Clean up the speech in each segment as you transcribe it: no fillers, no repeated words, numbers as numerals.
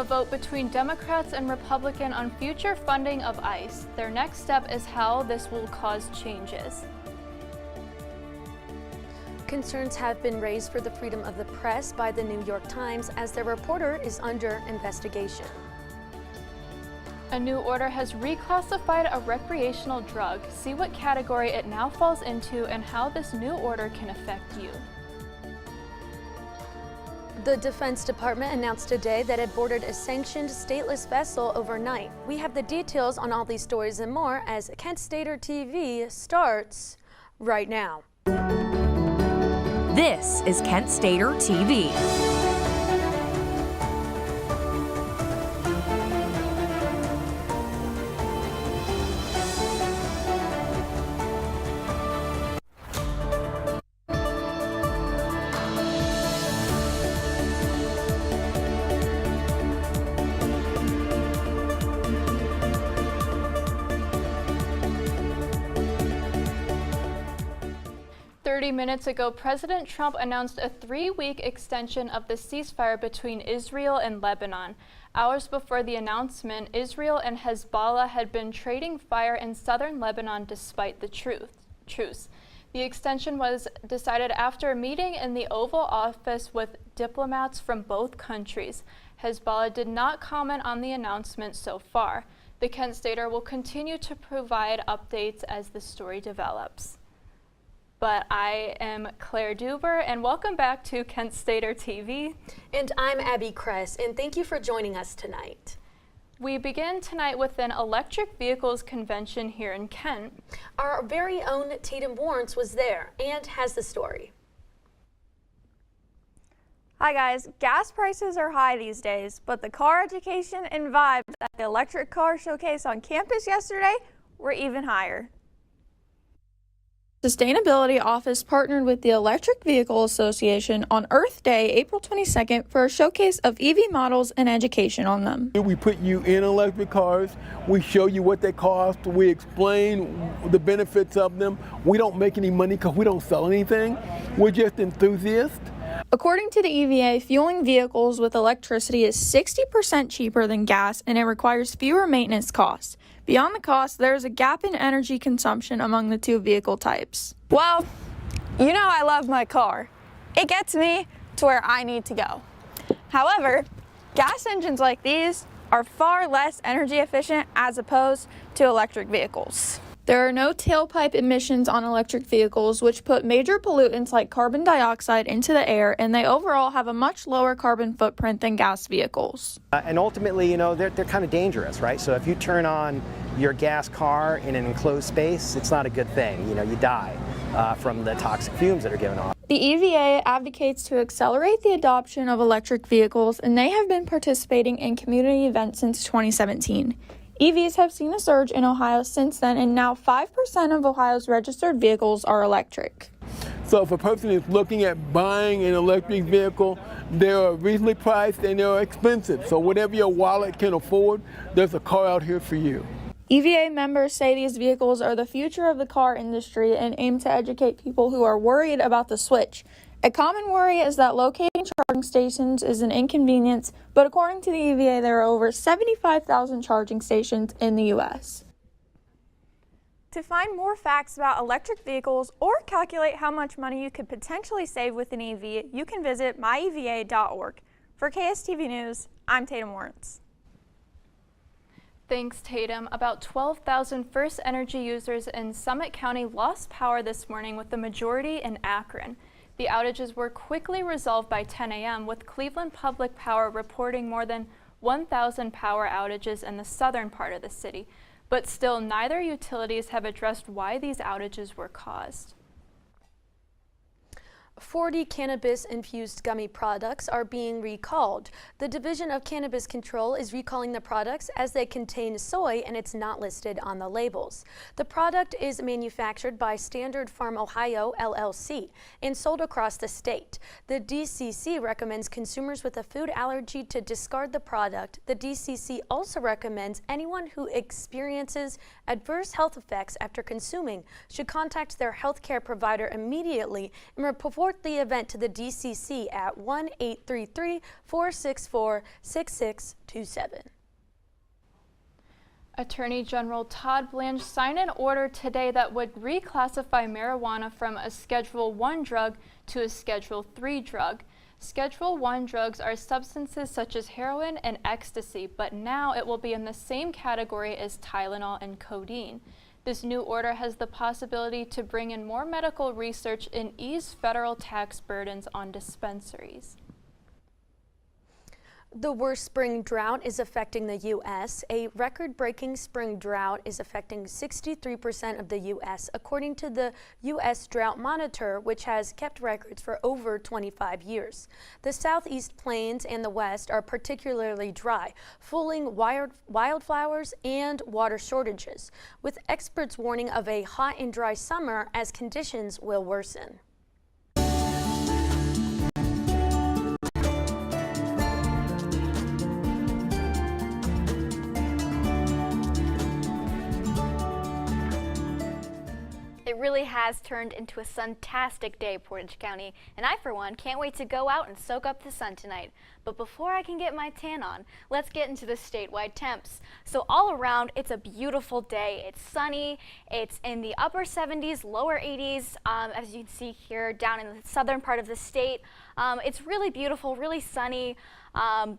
a vote between Democrats and Republicans on future funding of ICE. Their next step is how this will cause changes. Concerns have been raised for the freedom of the press by the New York Times as their reporter is under investigation. A new order has reclassified a recreational drug. See what category it now falls into and how this new order can affect you. The Defense Department announced today that it boarded a sanctioned stateless vessel overnight. We have the details on all these stories and more as Kent Stater TV starts right now. This is Kent Stater TV. Minutes ago, President Trump announced a 3-week extension of the ceasefire between Israel and Lebanon. Hours before the announcement, Israel and Hezbollah had been trading fire in southern Lebanon despite the truce. The extension was decided after a meeting in the Oval Office with diplomats from both countries. Hezbollah did not comment on the announcement so far. The Kent Stater will continue to provide updates as the story develops. But I am Claire Duber, and welcome back to Kent Stater TV. And I'm Abby Kress, and thank you for joining us tonight. We begin tonight with an electric vehicles convention here in Kent. Our very own Tatum Warrants was there and has the story. Hi guys, gas prices are high these days, but the car education and vibes at the electric car showcase on campus yesterday were even higher. Sustainability Office partnered with the Electric Vehicle Association on Earth Day, April 22nd, for a showcase of EV models and education on them. We put you in electric cars, we show you what they cost, we explain the benefits of them. We don't make any money because we don't sell anything. We're just enthusiasts. According to the EVA, fueling vehicles with electricity is 60% cheaper than gas, and it requires fewer maintenance costs. Beyond the cost, there is a gap in energy consumption among the two vehicle types. Well, you know I love my car. It gets me to where I need to go. However, gas engines like these are far less energy efficient as opposed to electric vehicles. There are no tailpipe emissions on electric vehicles, which put major pollutants like carbon dioxide into the air, and they overall have a much lower carbon footprint than gas vehicles. And ultimately, you know, they're kind of dangerous, right? So if you turn on your gas car in an enclosed space, it's not a good thing. You know, you die from the toxic fumes that are given off. The EVA advocates to accelerate the adoption of electric vehicles, and they have been participating in community events since 2017. EVs have seen a surge in Ohio since then, and now 5% of Ohio's registered vehicles are electric. So if a person is looking at buying an electric vehicle, they're reasonably priced and they're expensive. So whatever your wallet can afford, there's a car out here for you. EVA members say these vehicles are the future of the car industry and aim to educate people who are worried about the switch. A common worry is that locating charging stations is an inconvenience, but according to the EVA, there are over 75,000 charging stations in the U.S. To find more facts about electric vehicles or calculate how much money you could potentially save with an EV, you can visit myeva.org. For KSTV News, I'm Tatum Warrants. Thanks, Tatum. About 12,000 First Energy users in Summit County lost power this morning, with the majority in Akron. The outages were quickly resolved by 10 a.m., with Cleveland Public Power reporting more than 1,000 power outages in the southern part of the city. But still, neither utilities have addressed why these outages were caused. 40 cannabis-infused gummy products are being recalled. The Division of Cannabis Control is recalling the products as they contain soy and it's not listed on the labels. The product is manufactured by Standard Farm Ohio, LLC, and sold across the state. The DCC recommends consumers with a food allergy to discard the product. The DCC also recommends anyone who experiences adverse health effects after consuming should contact their healthcare provider immediately and report Report the event to the DCC at 1-833-464-6627. Attorney General Todd Blanche signed an order today that would reclassify marijuana from a Schedule I drug to a Schedule III drug. Schedule I drugs are substances such as heroin and ecstasy, but now it will be in the same category as Tylenol and codeine. This new order has the possibility to bring in more medical research and ease federal tax burdens on dispensaries. The worst spring drought is affecting the U.S. A record-breaking spring drought is affecting 63% of the U.S., according to the U.S. Drought Monitor, which has kept records for over 25 years. The southeast plains and the west are particularly dry, fueling wildflowers and water shortages, with experts warning of a hot and dry summer as conditions will worsen. It really has turned into a suntastic day, Portage County, and I, for one, can't wait to go out and soak up the sun tonight. But before I can get my tan on, let's get into the statewide temps. So all around, it's a beautiful day. It's sunny. It's in the upper 70s, lower 80s, as you can see here down in the southern part of the state. It's really beautiful, really sunny.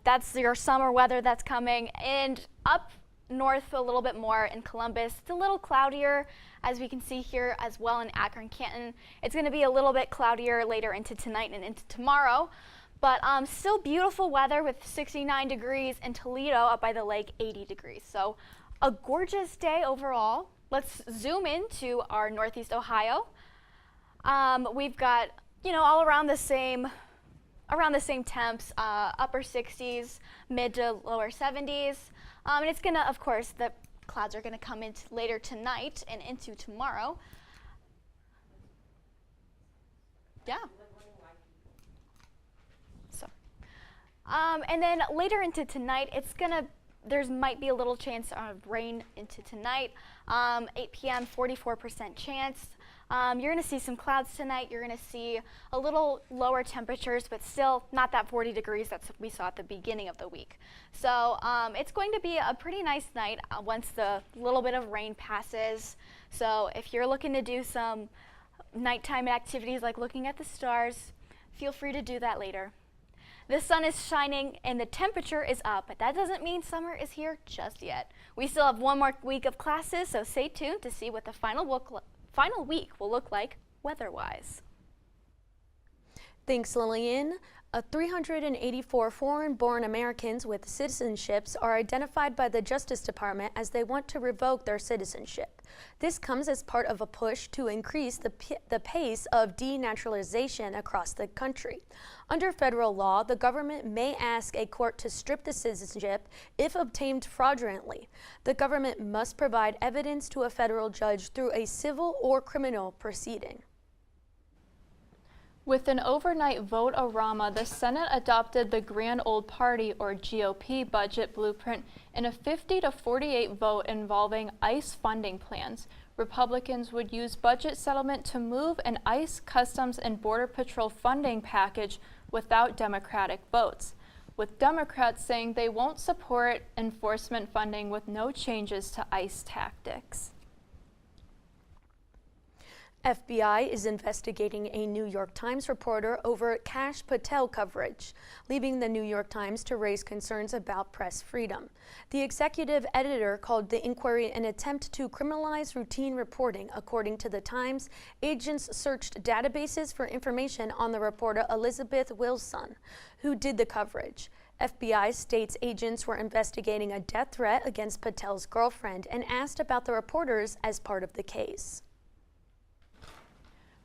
That's your summer weather that's coming. And up north a little bit more in Columbus, it's a little cloudier, as we can see here as well in Akron, Canton. It's going to be a little bit cloudier later into tonight and into tomorrow, but still beautiful weather with 69 degrees in Toledo, up by the lake, 80 degrees. So a gorgeous day overall. Let's zoom into our Northeast Ohio. We've got, all around the same temps, upper 60s, mid to lower 70s. And it's gonna, of course, the clouds are gonna come in later tonight and into tomorrow. Yeah. So, and then later into tonight, there might be a little chance of rain into tonight. 8 p.m., 44% chance. You're going to see some clouds tonight. You're going to see a little lower temperatures, but still not that 40 degrees that we saw at the beginning of the week. So it's going to be a pretty nice night once the little bit of rain passes. So if you're looking to do some nighttime activities like looking at the stars, feel free to do that later. The sun is shining and the temperature is up, but that doesn't mean summer is here just yet. We still have one more week of classes, so stay tuned to see what the final week will look like weather-wise. Thanks, Lillian. 384 foreign-born Americans with citizenships are identified by the Justice Department as they want to revoke their citizenship. This comes as part of a push to increase the pace of denaturalization across the country. Under federal law, the government may ask a court to strip the citizenship if obtained fraudulently. The government must provide evidence to a federal judge through a civil or criminal proceeding. With an overnight vote-a-rama, the Senate adopted the Grand Old Party, or GOP, budget blueprint in a 50-48 vote involving ICE funding plans. Republicans would use budget settlement to move an ICE, Customs, and Border Patrol funding package without Democratic votes, with Democrats saying they won't support enforcement funding with no changes to ICE tactics. FBI is investigating a New York Times reporter over Kash Patel coverage, leaving the New York Times to raise concerns about press freedom. The executive editor called the inquiry an attempt to criminalize routine reporting. According to the Times, agents searched databases for information on the reporter Elizabeth Wilson, who did the coverage. FBI states agents were investigating a death threat against Patel's girlfriend and asked about the reporters as part of the case.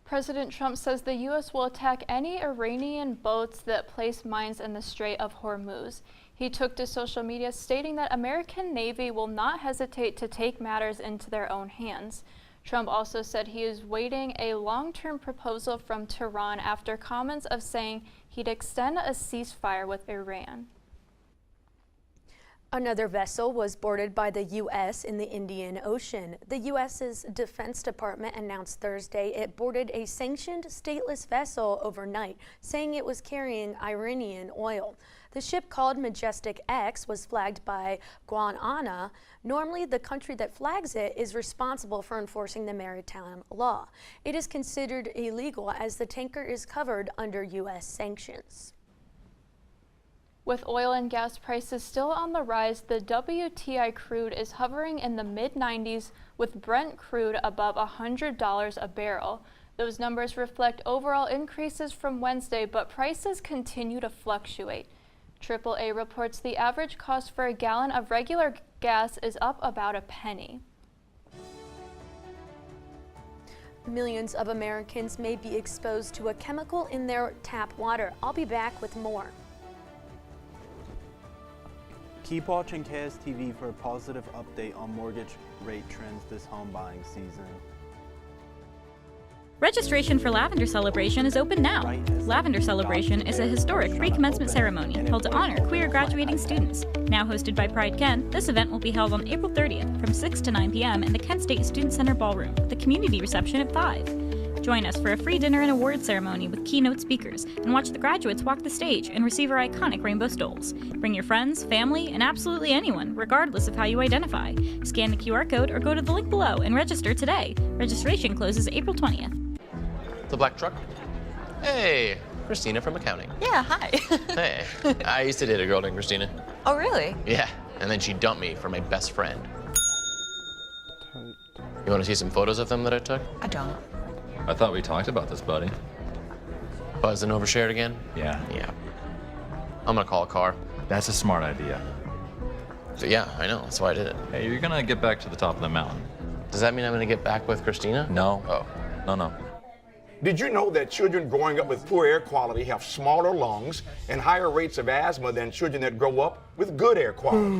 President Trump says the U.S. will attack any Iranian boats that place mines in the Strait of Hormuz. He took to social media stating that American Navy will not hesitate to take matters into their own hands. Trump also said he is waiting a long-term proposal from Tehran after comments of saying he'd extend a ceasefire with Iran. Another vessel was boarded by the U.S. in the Indian Ocean. The U.S.'s Defense Department announced Thursday it boarded a sanctioned stateless vessel overnight, saying it was carrying Iranian oil. The ship, called Majestic X, was flagged by Guyana. Normally, the country that flags it is responsible for enforcing the maritime law. It is considered illegal as the tanker is covered under U.S. sanctions. With oil and gas prices still on the rise, the WTI crude is hovering in the mid-90s, with Brent crude above $100 a barrel. Those numbers reflect overall increases from Wednesday, but prices continue to fluctuate. AAA reports the average cost for a gallon of regular gas is up about a penny. Millions of Americans may be exposed to a chemical in their tap water. I'll be back with more. Keep watching KSTV for a positive update on mortgage rate trends this home buying season. Registration for Lavender Celebration is open now. Lavender Celebration is a historic pre-commencement ceremony held to honor queer graduating students. Now hosted by Pride Kent, this event will be held on April 30th from 6 to 9 p.m. in the Kent State Student Center Ballroom, with the community reception at 5. Join us for a free dinner and award ceremony with keynote speakers, and watch the graduates walk the stage and receive our iconic rainbow stoles. Bring your friends, family, and absolutely anyone, regardless of how you identify. Scan the QR code or go to the link below and register today. Registration closes April 20th. The black truck? Hey, Christina from accounting. Yeah, hi. Hey, I used to date a girl named Christina. Oh, really? Yeah, and then she dumped me for my best friend. You want to see some photos of them that I took? I don't. I thought we talked about this, buddy. Buzz and overshared again? Yeah. Yeah. I'm gonna call a car. That's a smart idea. So yeah, I know, that's why I did it. Hey, you're gonna get back to the top of the mountain. Does that mean I'm gonna get back with Christina? No. Oh. No. Did you know that children growing up with poor air quality have smaller lungs and higher rates of asthma than children that grow up with good air quality?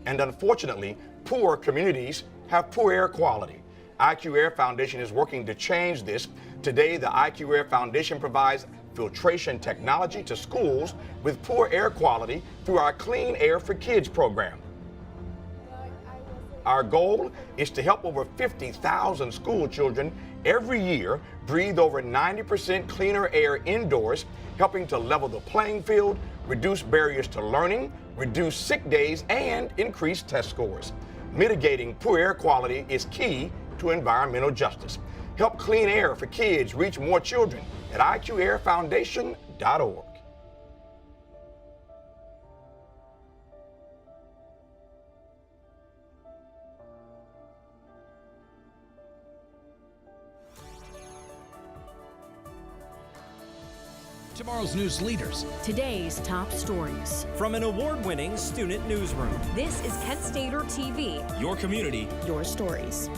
And unfortunately, poor communities have poor air quality. IQ Air Foundation is working to change this. Today, the IQ Air Foundation provides filtration technology to schools with poor air quality through our Clean Air for Kids program. Our goal is to help over 50,000 school children every year breathe over 90% cleaner air indoors, helping to level the playing field, reduce barriers to learning, reduce sick days, and increase test scores. Mitigating poor air quality is key to environmental justice. Help Clean Air for Kids reach more children at IQAirFoundation.org. Tomorrow's news leaders. Today's top stories. From an award-winning student newsroom. This is Kent Stater TV. Your community. Your stories.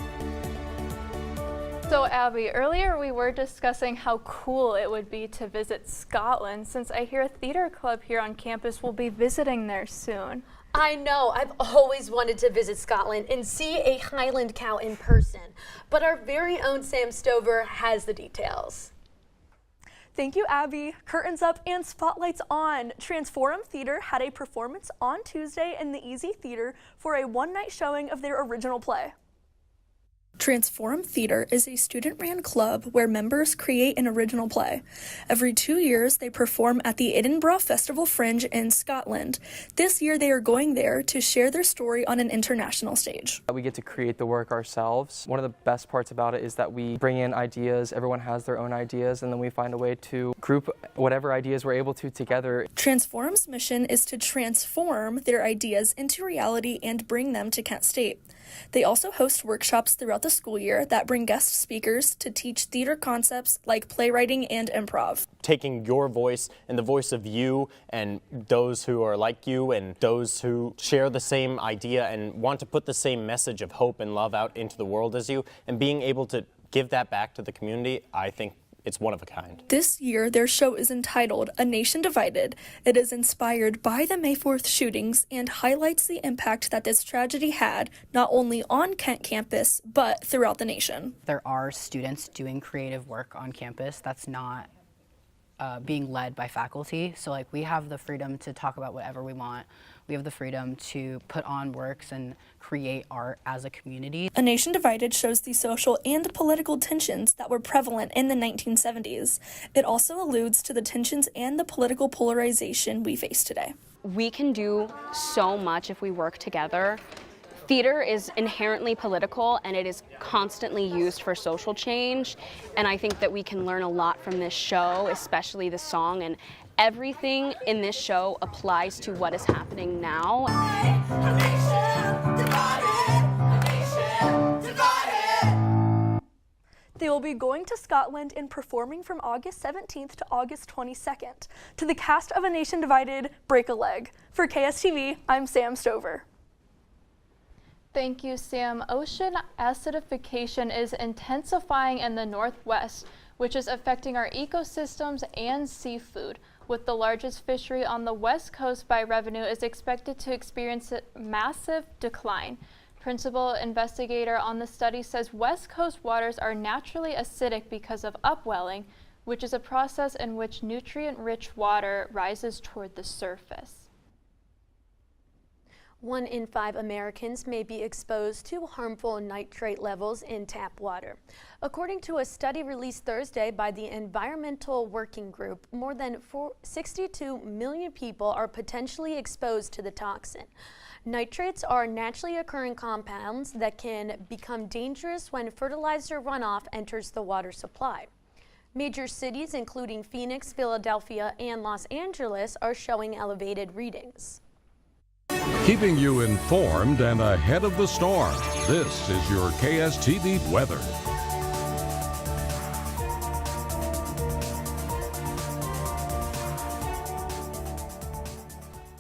So Abby, earlier we were discussing how cool it would be to visit Scotland, since I hear a theater club here on campus will be visiting there soon. I know, I've always wanted to visit Scotland and see a Highland cow in person, but our very own Sam Stover has the details. Thank you, Abby. Curtains up and spotlights on. Transforum Theater had a performance on Tuesday in the Easy Theater for a one-night showing of their original play. Transforum Theater is a student-ran club where members create an original play. Every 2 years, they perform at the Edinburgh Festival Fringe in Scotland. This year, they are going there to share their story on an international stage. We get to create the work ourselves. One of the best parts about it is that we bring in ideas, everyone has their own ideas, and then we find a way to group whatever ideas we're able to together. Transforum's mission is to transform their ideas into reality and bring them to Kent State. They also host workshops throughout the school year that bring guest speakers to teach theater concepts like playwriting and improv. Taking your voice and the voice of you and those who are like you and those who share the same idea and want to put the same message of hope and love out into the world as you, and being able to give that back to the community, I think it's one of a kind. This year, their show is entitled A Nation Divided. It is inspired by the May 4th shootings and highlights the impact that this tragedy had, not only on Kent campus, but throughout the nation. There are students doing creative work on campus. That's not being led by faculty. So like we have the freedom to talk about whatever we want. We have the freedom to put on works and create art as a community. A Nation Divided shows the social and political tensions that were prevalent in the 1970s. It also alludes to the tensions and the political polarization we face today. We can do so much if we work together. Theater is inherently political and it is constantly used for social change. And I think that we can learn a lot from this show, especially the song, and everything in this show applies to what is happening now. They will be going to Scotland and performing from August 17th to August 22nd. To the cast of A Nation Divided, break a leg. For KSTV, I'm Sam Stover. Thank you, Sam. Ocean acidification is intensifying in the Northwest, which is affecting our ecosystems and seafood. With the largest fishery on the West Coast by revenue is expected to experience a massive decline. Principal investigator on the study says West Coast waters are naturally acidic because of upwelling, which is a process in which nutrient-rich water rises toward the surface. 1 in 5 Americans may be exposed to harmful nitrate levels in tap water. According to a study released Thursday by the Environmental Working Group, more than 62 million people are potentially exposed to the toxin. Nitrates are naturally occurring compounds that can become dangerous when fertilizer runoff enters the water supply. Major cities, including Phoenix, Philadelphia, and Los Angeles, are showing elevated readings. Keeping you informed and ahead of the storm, this is your KSTV weather.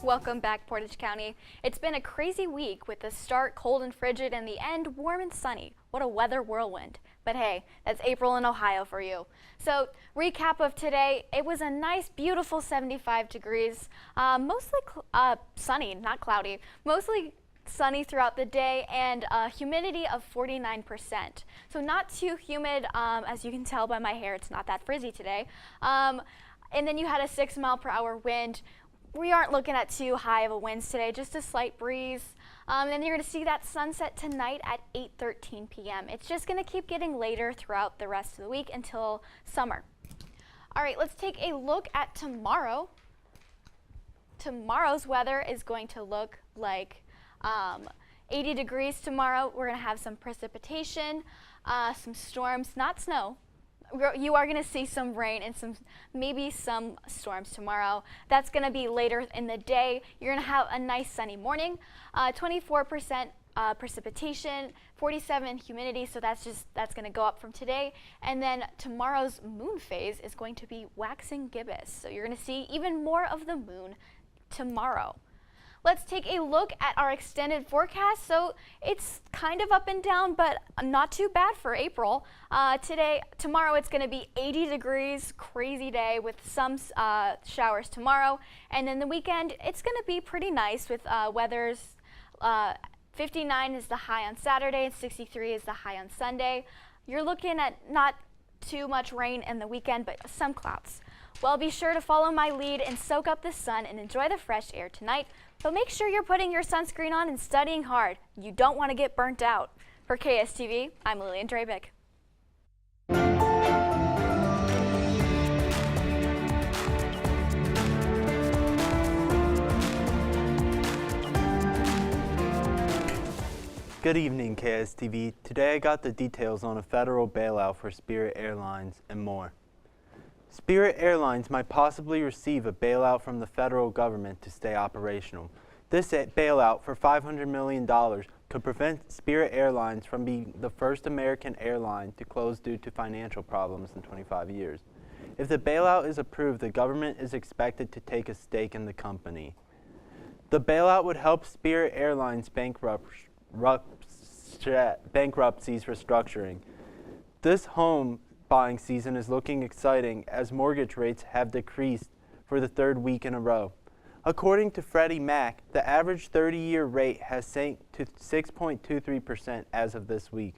Welcome back, Portage County. It's been a crazy week with the start cold and frigid and the end warm and sunny. What a weather whirlwind. But hey, that's April in Ohio for you. So, recap of today, it was a nice, beautiful 75 degrees, mostly sunny, not cloudy, mostly sunny throughout the day, and humidity of 49%. So not too humid, as you can tell by my hair, it's not that frizzy today. And then you had a 6-mile-per-hour wind. We aren't looking at too high of a winds today, just a slight breeze. And then you're going to see that sunset tonight at 8:13 p.m. It's just going to keep getting later throughout the rest of the week until summer. All right, let's take a look at tomorrow. Tomorrow's weather is going to look like 80 degrees tomorrow. We're going to have some precipitation, some storms, not snow. You are going to see some rain and maybe some storms tomorrow. That's going to be later in the day. You're going to have a nice sunny morning, 24% precipitation, 47% humidity, so that's going to go up from today. And then tomorrow's moon phase is going to be waxing gibbous, so you're going to see even more of the moon tomorrow. Let's take a look at our extended forecast. So it's kind of up and down, but not too bad for April. Tomorrow it's going to be 80 degrees, crazy day with some showers tomorrow. And then the weekend, it's going to be pretty nice with weather's 59 is the high on Saturday and 63 is the high on Sunday. You're looking at not too much rain in the weekend, but some clouds. Well, be sure to follow my lead and soak up the sun and enjoy the fresh air tonight. But make sure you're putting your sunscreen on and studying hard. You don't want to get burnt out. For KSTV, I'm Lillian Drabick. Good evening, KSTV. Today I got the details on a federal bailout for Spirit Airlines and more. Spirit Airlines might possibly receive a bailout from the federal government to stay operational. This bailout for $500 million could prevent Spirit Airlines from being the first American airline to close due to financial problems in 25 years. If the bailout is approved, the government is expected to take a stake in the company. The bailout would help Spirit Airlines bankruptcies restructuring. This home buying season is looking exciting as mortgage rates have decreased for the third week in a row. According to Freddie Mac, the average 30-year rate has sank to 6.23% as of this week.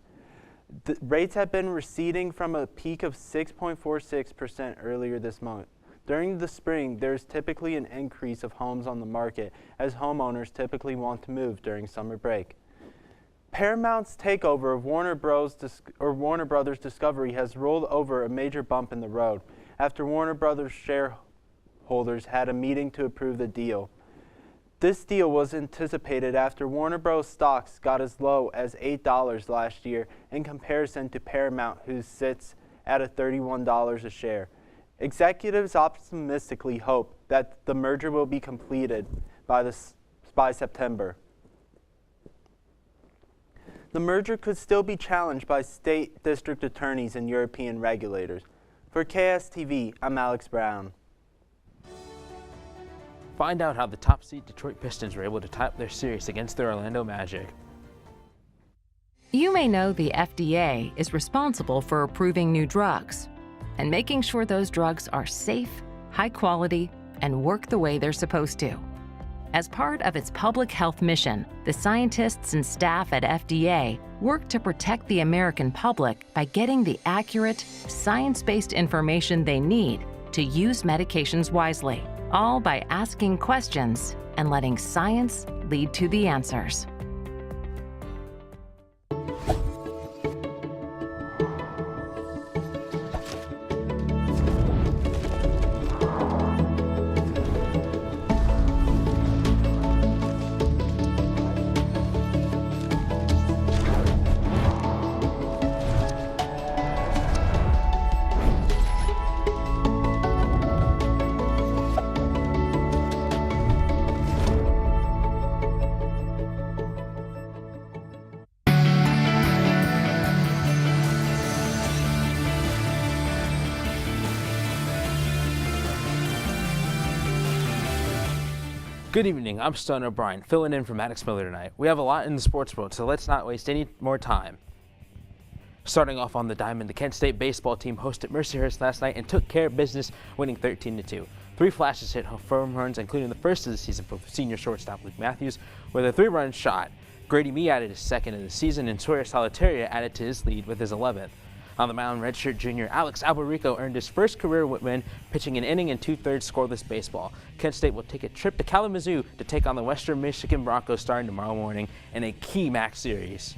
The rates have been receding from a peak of 6.46% earlier this month. During the spring, there is typically an increase of homes on the market as homeowners typically want to move during summer break. Paramount's takeover of Warner Brothers Discovery has rolled over a major bump in the road after Warner Brothers shareholders had a meeting to approve the deal. This deal was anticipated after Warner Bros. Stocks got as low as $8 last year in comparison to Paramount, who sits at $31 a share. Executives optimistically hope that the merger will be completed by September. The merger could still be challenged by state district attorneys and European regulators. For KSTV, I'm Alex Brown. Find out how the top seed Detroit Pistons were able to tie up their series against the Orlando Magic. You may know the FDA is responsible for approving new drugs and making sure those drugs are safe, high quality, and work the way they're supposed to. As part of its public health mission, the scientists and staff at FDA work to protect the American public by getting the accurate, science-based information they need to use medications wisely, all by asking questions and letting science lead to the answers. Good evening, I'm Stone O'Brien, filling in for Maddox Miller tonight. We have a lot in the sports world, so let's not waste any more time. Starting off on the diamond, the Kent State baseball team hosted Mercyhurst last night and took care of business, winning 13-2. 3 flashes hit home runs, including the first of the season for senior shortstop Luke Matthews, with a 3-run shot. Grady Mee added his second of the season, and Sawyer Solitaria added to his lead with his 11th. On the mound, redshirt junior Alex Alberico earned his first career win, pitching an inning and 2/3 scoreless baseball. Kent State will take a trip to Kalamazoo to take on the Western Michigan Broncos starting tomorrow morning in a key MAC series.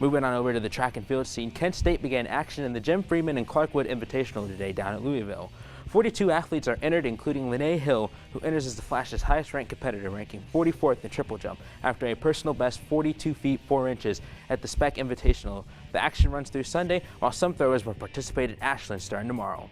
Moving on over to the track and field scene, Kent State began action in the Jim Freeman and Clark Wood Invitational today down at Louisville. 42 athletes are entered, including Lene Hill, who enters as the Flash's highest-ranked competitor, ranking 44th in triple jump after a personal best 42 feet 4 inches at the Spec Invitational. The action runs through Sunday, while some throwers will participate at Ashland starting tomorrow.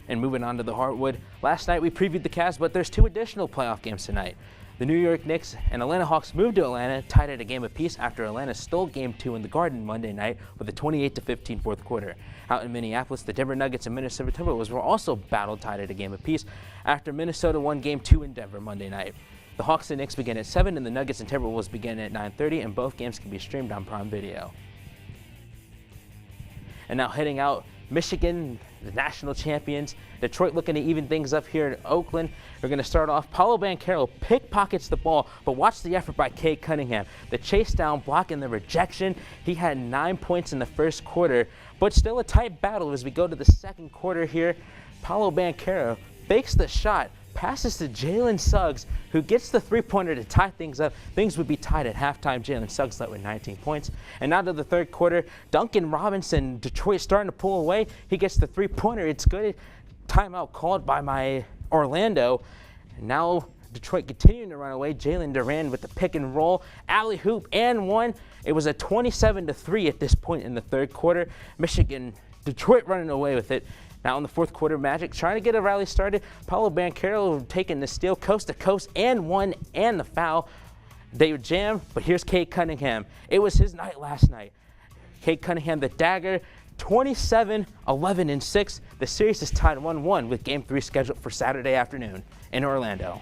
And moving on to the Heartwood, last night we previewed the Cavs, but there's 2 additional playoff games tonight. The New York Knicks and Atlanta Hawks moved to Atlanta, tied at a game apiece after Atlanta stole Game 2 in the Garden Monday night with a 28-15 fourth quarter. Out in Minneapolis, the Denver Nuggets and Minnesota Timberwolves were also battled tied at a game apiece after Minnesota won Game 2 in Denver Monday night. The Hawks and Knicks begin at 7 and the Nuggets and Timberwolves begin at 9:30, and both games can be streamed on Prime Video. And now heading out, Michigan, the national champions. Detroit looking to even things up here in Oakland. We're going to start off. Paulo Banchero pickpockets the ball, but watch the effort by Cade Cunningham. The chase down, block, and the rejection. He had 9 points in the first quarter, but still a tight battle as we go to the second quarter here. Paulo Banchero fakes the shot, passes to Jalen Suggs, who gets the three-pointer to tie things up. Things would be tied at halftime. Jalen Suggs led with 19 points. And now to the third quarter, Duncan Robinson, Detroit starting to pull away. He gets the three-pointer. It's good. Timeout called by my Orlando. And now Detroit continuing to run away. Jalen Duran with the pick and roll, alley hoop, and one. It was a 27-3 at this point in the third quarter. Detroit running away with it. Now in the fourth quarter, Magic trying to get a rally started. Paulo Banchero taking the steal coast to coast and one and the foul. They would jam, but here's Cade Cunningham. It was his night last night. Cade Cunningham, the dagger, 27-11-6. The series is tied 1-1 with Game 3 scheduled for Saturday afternoon in Orlando.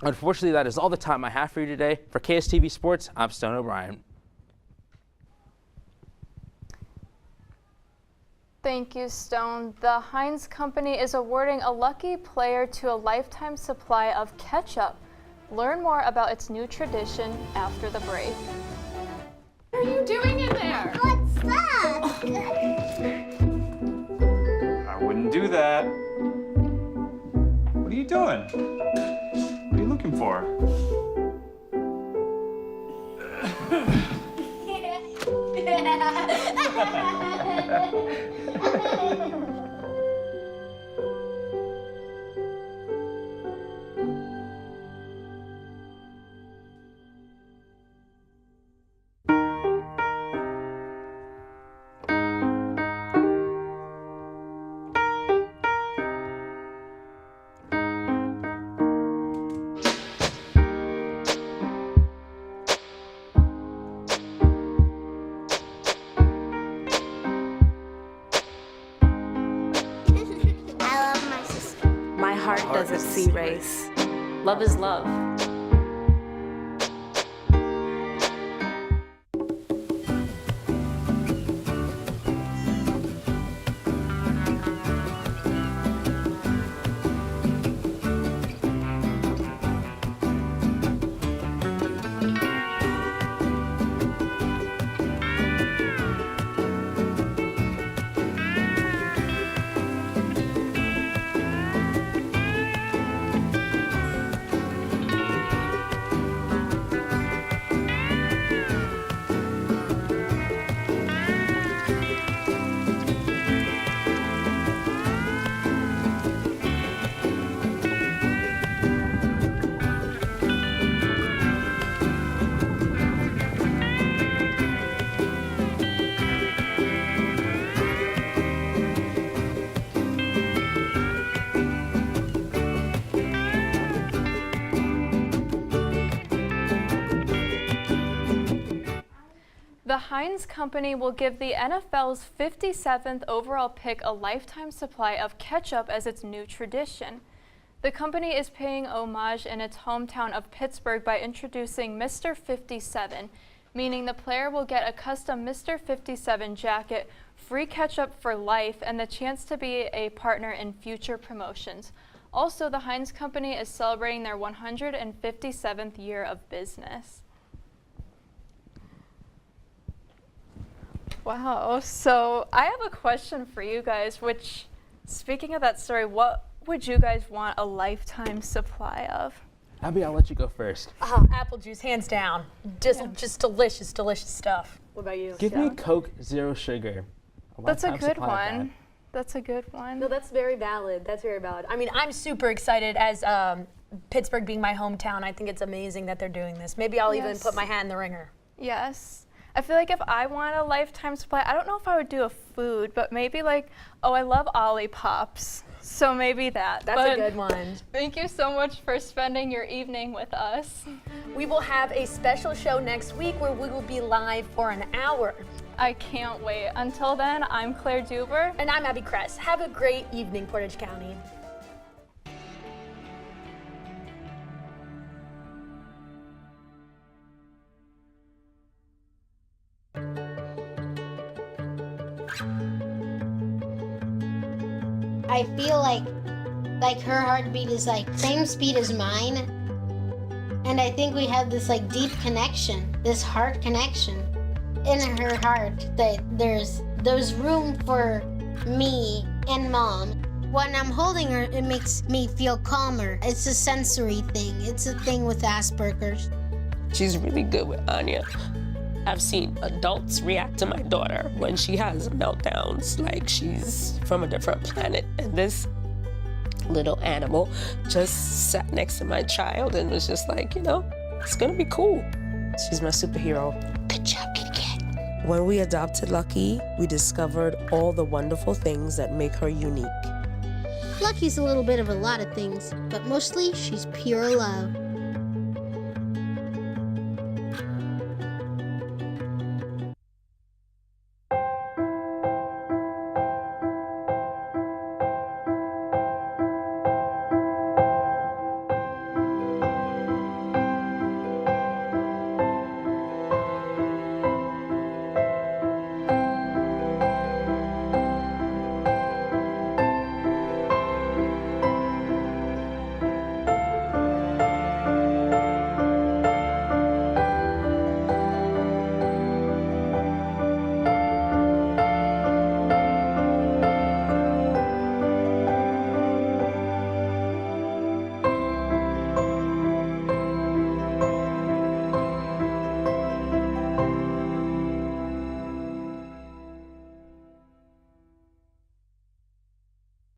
Unfortunately, that is all the time I have for you today. For KSTV Sports, I'm Stone O'Brien. Thank you, Stone. The Heinz Company is awarding a lucky player to a lifetime supply of ketchup. Learn more about its new tradition after the break. What are you doing in there? What's that? you doing? What are you looking for? My heart doesn't see race. Love is love. The Heinz Company will give the NFL's 57th overall pick a lifetime supply of ketchup as its new tradition. The company is paying homage in its hometown of Pittsburgh by introducing Mr. 57, meaning the player will get a custom Mr. 57 jacket, free ketchup for life, and the chance to be a partner in future promotions. Also, the Heinz Company is celebrating their 157th year of business. Wow, so I have a question for you guys, which, speaking of that story, what would you guys want a lifetime supply of? Abby, I'll let you go first. Apple juice, hands down. Just delicious, delicious stuff. What about you? Give me Coke Zero Sugar. That's a lifetime good supply of one. That's a good one. No, that's very valid. That's very valid. I mean, I'm super excited as Pittsburgh being my hometown. I think it's amazing that they're doing this. Maybe I'll even put my hat in the ringer. Yes. I feel like if I want a lifetime supply, I don't know if I would do a food, but maybe like, oh, I love Ollie-Pops. So maybe that. That's a good one. Thank you so much for spending your evening with us. We will have a special show next week where we will be live for an hour. I can't wait. Until then, I'm Claire Duber. And I'm Abby Kress. Have a great evening, Portage County. I feel like her heartbeat is like same speed as mine. And I think we have this like deep connection, this heart connection in her heart, that there's room for me and Mom. When I'm holding her, it makes me feel calmer. It's a sensory thing. It's a thing with Asperger's. She's really good with Anya. I've seen adults react to my daughter when she has meltdowns, like she's from a different planet. And this little animal just sat next to my child and was just like, you know, it's gonna be cool. She's my superhero. Good job, kitty cat. When we adopted Lucky, we discovered all the wonderful things that make her unique. Lucky's a little bit of a lot of things, but mostly she's pure love.